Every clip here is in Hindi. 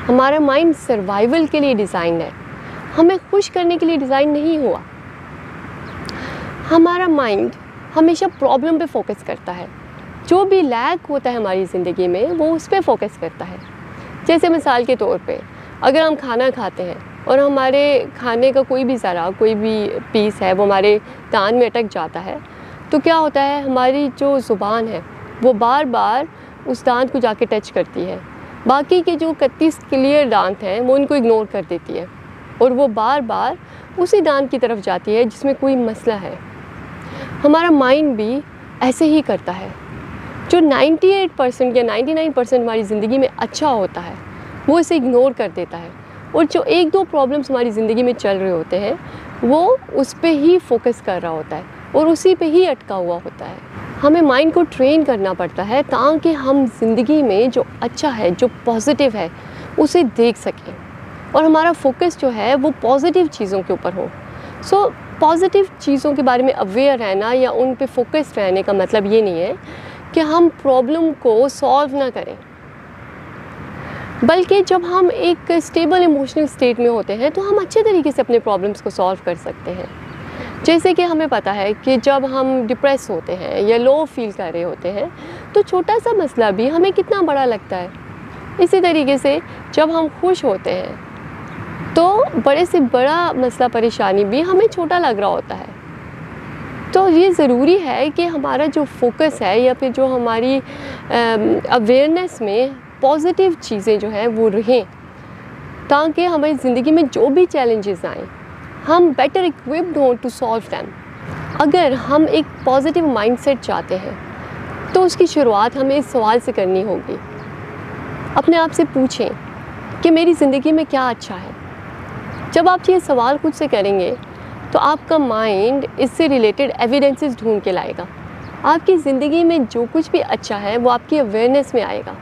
हमारा माइंड सर्वाइवल के लिए डिज़ाइन है, हमें खुश करने के लिए डिज़ाइन नहीं हुआ। हमारा माइंड हमेशा प्रॉब्लम पे फोकस करता है, जो भी लैक होता है हमारी ज़िंदगी में वो उस पर फोकस करता है। जैसे मिसाल के तौर पे अगर हम खाना खाते हैं और हमारे खाने का कोई भी ज़रा कोई भी पीस है वो हमारे दांत में अटक जाता है, तो क्या होता है, हमारी जो ज़ुबान है वो बार बार उस दांत को जाके टच करती है। बाकी के जो 31 क्लियर दांत हैं वो इनको इग्नोर कर देती है और वो बार बार उसी दांत की तरफ जाती है जिसमें कोई मसला है। हमारा माइंड भी ऐसे ही करता है। जो 98% या 99% हमारी ज़िंदगी में अच्छा होता है वो इसे इग्नोर कर देता है, और जो 1-2 प्रॉब्लम्स हमारी ज़िंदगी में चल रहे होते हैं वो उस पे ही फोकस कर रहा होता है और उसी पे ही अटका हुआ होता है। हमें माइंड को ट्रेन करना पड़ता है ताकि हम ज़िंदगी में जो अच्छा है, जो पॉजिटिव है, उसे देख सकें और हमारा फोकस जो है वो पॉजिटिव चीज़ों के ऊपर हो। सो पॉजिटिव चीज़ों के बारे में अवेयर रहना या उन पे फोकस्ड रहने का मतलब ये नहीं है कि हम प्रॉब्लम को सॉल्व ना करें, बल्कि जब हम एक स्टेबल इमोशनल स्टेट में होते हैं तो हम अच्छे तरीके से अपने प्रॉब्लम्स को सॉल्व कर सकते हैं। जैसे कि हमें पता है कि जब हम डिप्रेस होते हैं या लो फील कर रहे होते हैं तो छोटा सा मसला भी हमें कितना बड़ा लगता है। इसी तरीके से जब हम खुश होते हैं तो बड़े से बड़ा मसला परेशानी भी हमें छोटा लग रहा होता है। तो ये ज़रूरी है कि हमारा जो फोकस है या फिर जो हमारी अवेयरनेस में पॉजिटिव चीज़ें जो हैं वो रहें, ताकि हमारी ज़िंदगी में जो भी चैलेंजेस आएँ हम बेटर इक्विप्ड हों टू सॉल्व दैम। अगर हम एक पॉजिटिव माइंडसेट चाहते हैं तो उसकी शुरुआत हमें इस सवाल से करनी होगी। अपने आप से पूछें कि मेरी ज़िंदगी में क्या अच्छा है। जब आप ये सवाल खुद से करेंगे तो आपका माइंड इससे रिलेटेड एविडेंसेस ढूंढ के लाएगा। आपकी ज़िंदगी में जो कुछ भी अच्छा है वो आपकी अवेयरनेस में आएगा।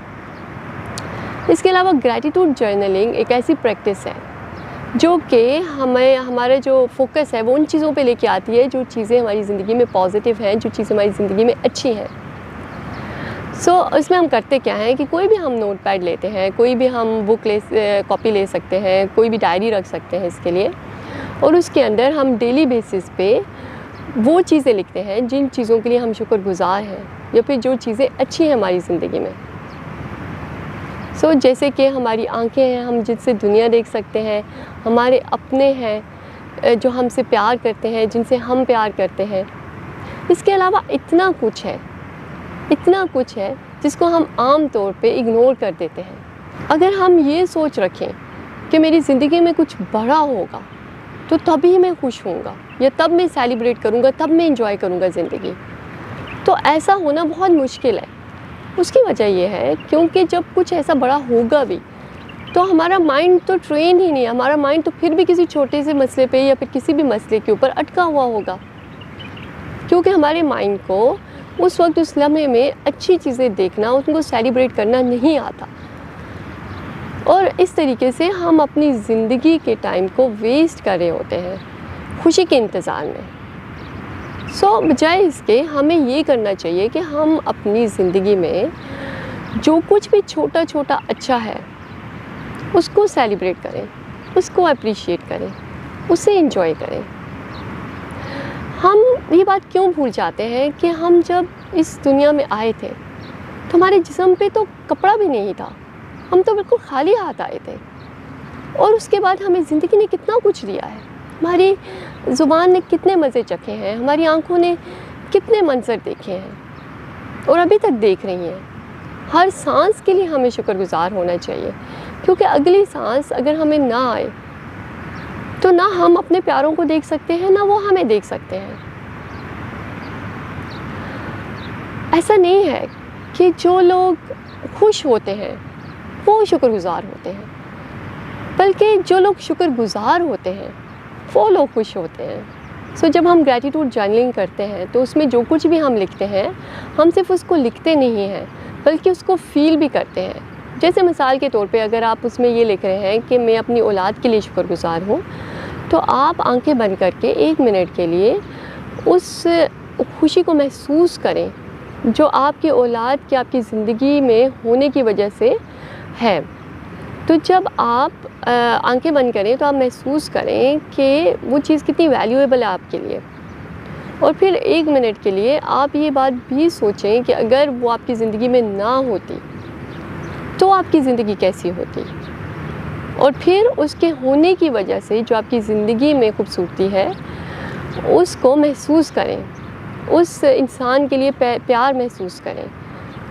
इसके अलावा ग्रैटिट्यूड जर्नलिंग एक ऐसी प्रैक्टिस है जो कि हमें हमारा जो फोकस है वो उन चीज़ों पे लेके आती है जो चीज़ें हमारी ज़िंदगी में पॉजिटिव हैं, जो चीज़ें हमारी ज़िंदगी में अच्छी हैं। इसमें हम करते क्या हैं कि कोई भी हम नोट पैड लेते हैं, कोई भी हम कॉपी ले सकते हैं, कोई भी डायरी रख सकते हैं इसके लिए, और उसके अंदर हम डेली बेसिस पे वो चीज़ें लिखते हैं जिन चीज़ों के लिए हम शुक्रगुज़ार हैं या फिर जो चीज़ें अच्छी हैं हमारी ज़िंदगी में। जैसे कि हमारी आंखें हैं, हम जिनसे दुनिया देख सकते हैं, हमारे अपने हैं जो हमसे प्यार करते हैं, जिनसे हम प्यार करते हैं। इसके अलावा इतना कुछ है जिसको हम आम तौर पे इग्नोर कर देते हैं। अगर हम ये सोच रखें कि मेरी ज़िंदगी में कुछ बड़ा होगा तो तभी मैं खुश होऊंगा या तब मैं सेलिब्रेट करूंगा, तब मैं इंजॉय करूंगा ज़िंदगी, तो ऐसा होना बहुत मुश्किल है। उसकी वजह यह है क्योंकि जब कुछ ऐसा बड़ा होगा भी तो हमारा माइंड तो ट्रेन ही नहीं है। हमारा माइंड तो फिर भी किसी छोटे से मसले पे या फिर किसी भी मसले के ऊपर अटका हुआ होगा, क्योंकि हमारे माइंड को उस वक्त उस लम्हे में अच्छी चीज़ें देखना, उनको सेलिब्रेट करना नहीं आता, और इस तरीके से हम अपनी ज़िंदगी के टाइम को वेस्ट कर रहे होते हैं खुशी के इंतज़ार में। बजाय इसके हमें ये करना चाहिए कि हम अपनी ज़िंदगी में जो कुछ भी छोटा छोटा अच्छा है उसको सेलिब्रेट करें, उसको अप्रिशिएट करें, उसे एंजॉय करें। हम ये बात क्यों भूल जाते हैं कि हम जब इस दुनिया में आए थे तो हमारे जिस्म पे तो कपड़ा भी नहीं था, हम तो बिल्कुल खाली हाथ आए थे, और उसके बाद हमें ज़िंदगी ने कितना कुछ दिया है। हमारी ज़ुबान ने कितने मज़े चखे हैं, हमारी आंखों ने कितने मंजर देखे हैं और अभी तक देख रही हैं। हर सांस के लिए हमें शुक्रगुज़ार होना चाहिए, क्योंकि अगली सांस अगर हमें ना आए तो ना हम अपने प्यारों को देख सकते हैं, ना वो हमें देख सकते हैं। ऐसा नहीं है कि जो लोग खुश होते हैं वो शुक्रगुज़ार होते हैं, बल्कि जो लोग शुक्रगुज़ार होते हैं वो लोग खुश होते हैं। जब हम ग्रैटिट्यूड जर्नलिंग करते हैं तो उसमें जो कुछ भी हम लिखते हैं हम सिर्फ उसको लिखते नहीं हैं बल्कि उसको फ़ील भी करते हैं। जैसे मिसाल के तौर पे अगर आप उसमें ये लिख रहे हैं कि मैं अपनी औलाद के लिए शुक्रगुज़ार हूँ, तो आप आंखें बंद करके 1 मिनट के लिए उस खुशी को महसूस करें जो आपकी औलाद की आपकी ज़िंदगी में होने की वजह से है। तो जब आप आंखें बंद करें तो आप महसूस करें कि वो चीज़ कितनी वैल्यूएबल है आपके लिए, और फिर 1 मिनट के लिए आप ये बात भी सोचें कि अगर वो आपकी ज़िंदगी में ना होती तो आपकी ज़िंदगी कैसी होती, और फिर उसके होने की वजह से जो आपकी ज़िंदगी में खूबसूरती है उसको महसूस करें, उस इंसान के लिए प्यार महसूस करें,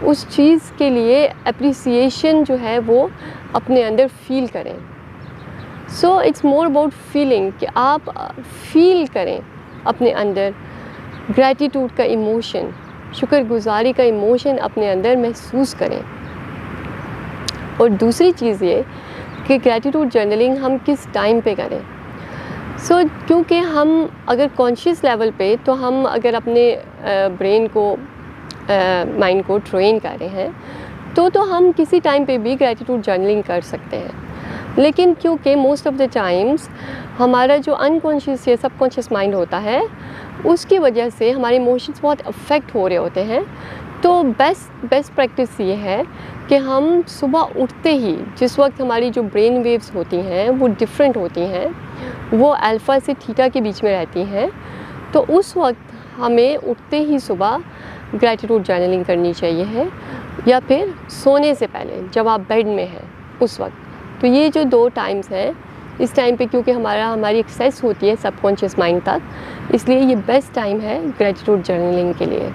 उस चीज़ के लिए अप्रिसिएशन जो है वो अपने अंदर फ़ील करें। So it's more about feeling, कि आप फील करें अपने अंदर ग्रैटिट्यूड का इमोशन, शुक्रगुजारी का इमोशन अपने अंदर महसूस करें। और दूसरी चीज़ ये कि ग्रैटिट्यूड जर्नलिंग हम किस टाइम पे करें। क्योंकि हम अगर कॉन्शियस लेवल पे, तो हम अगर अपने ब्रेन को, माइंड को ट्रेन कर रहे हैं तो हम किसी टाइम पे भी ग्रैटिट्यूड जर्नलिंग कर सकते हैं। लेकिन क्योंकि मोस्ट ऑफ द टाइम्स हमारा जो अनकॉन्शियस या सबकॉन्शियस माइंड होता है उसकी वजह से हमारे इमोशंस बहुत अफेक्ट हो रहे होते हैं, तो बेस्ट प्रैक्टिस ये है कि हम सुबह उठते ही, जिस वक्त हमारी जो ब्रेन वेव्स होती हैं वो डिफरेंट होती हैं, वो अल्फ़ा से थीटा के बीच में रहती हैं, तो उस वक्त हमें उठते ही सुबह ग्रैटिट्यूड जर्नलिंग करनी चाहिए है, या फिर सोने से पहले जब आप बेड में हैं उस वक्त। तो ये जो 2 टाइम्स हैं, इस टाइम पे क्योंकि हमारी एक्सेस होती है सबकॉन्शियस माइंड तक, इसलिए ये बेस्ट टाइम है ग्रैटिट्यूड जर्नलिंग के लिए।